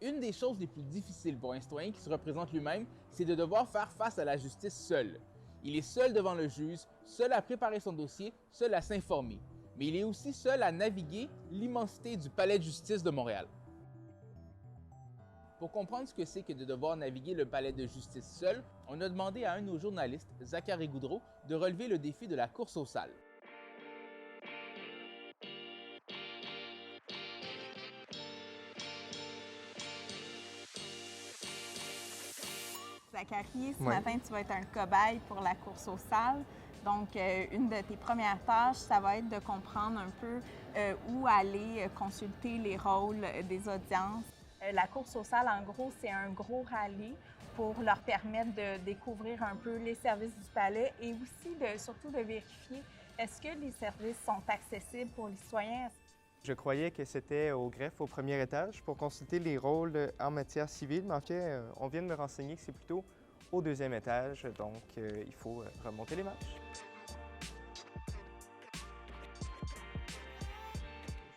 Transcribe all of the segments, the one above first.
Une des choses les plus difficiles pour un citoyen qui se représente lui-même, c'est de devoir faire face à la justice seul. Il est seul devant le juge, seul à préparer son dossier, seul à s'informer. Mais il est aussi seul à naviguer l'immensité du Palais de justice de Montréal. Pour comprendre ce que c'est que de devoir naviguer le palais de justice seul, on a demandé à un de nos journalistes, Zachary Goudreau, de relever le défi de la course aux salles. Zachary, ce matin, tu vas être un cobaye pour la course aux salles. Donc, une de tes premières tâches, ça va être de comprendre un peu où aller consulter les rôles des audiences. La course aux salles, en gros, c'est un gros rallye pour leur permettre de découvrir un peu les services du palais et aussi, surtout, de vérifier est-ce que les services sont accessibles pour les citoyens. Je croyais que c'était au greffe, au premier étage, pour consulter les rôles en matière civile, mais en fait, on vient de me renseigner que c'est plutôt au deuxième étage, donc il faut remonter les marches.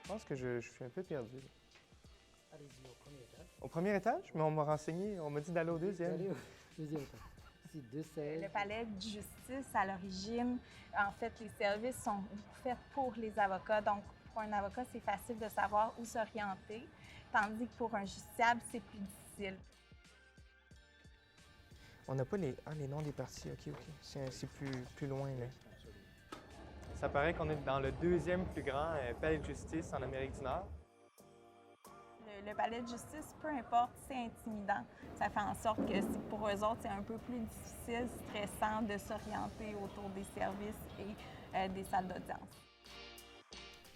Je pense que je suis un peu perdu. Allez-y au premier étage. Au premier étage? Mais on m'a renseigné, on m'a dit d'aller au deuxième. Allez au deuxième étage. Ici, 216. Le palais de justice, à l'origine, en fait, les services sont faits pour les avocats. Donc, pour un avocat, c'est facile de savoir où s'orienter, tandis que pour un justiciable, c'est plus difficile. On n'a pas les noms des parties, OK. C'est plus loin, là. Ça paraît qu'on est dans le deuxième plus grand palais de justice en Amérique du Nord. Le palais de justice, peu importe, c'est intimidant. Ça fait en sorte que pour eux autres, c'est un peu plus difficile, stressant de s'orienter autour des services et des salles d'audience.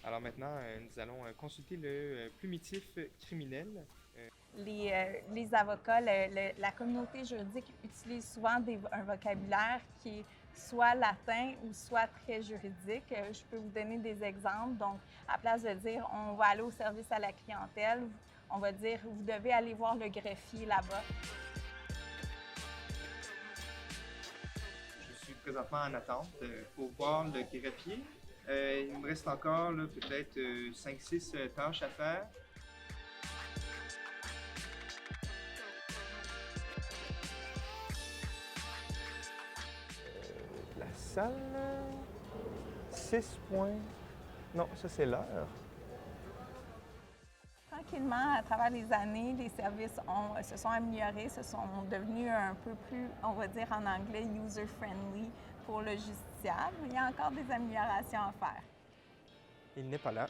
Alors maintenant, nous allons consulter le plumitif criminel. Les avocats, la communauté juridique utilise souvent un vocabulaire qui est soit latin ou soit très juridique. Je peux vous donner des exemples. Donc, à place de dire « on va aller au service à la clientèle », on va dire « vous devez aller voir le greffier là-bas ». Je suis présentement en attente pour voir le greffier. Il me reste encore peut-être 5-6 tâches à faire. La salle, 6 points. Non, ça c'est l'heure. Tranquillement, à travers les années, les services se sont améliorés, se sont devenus un peu plus, on va dire en anglais, user-friendly pour le justiciable. Il y a encore des améliorations à faire. Il n'est pas là.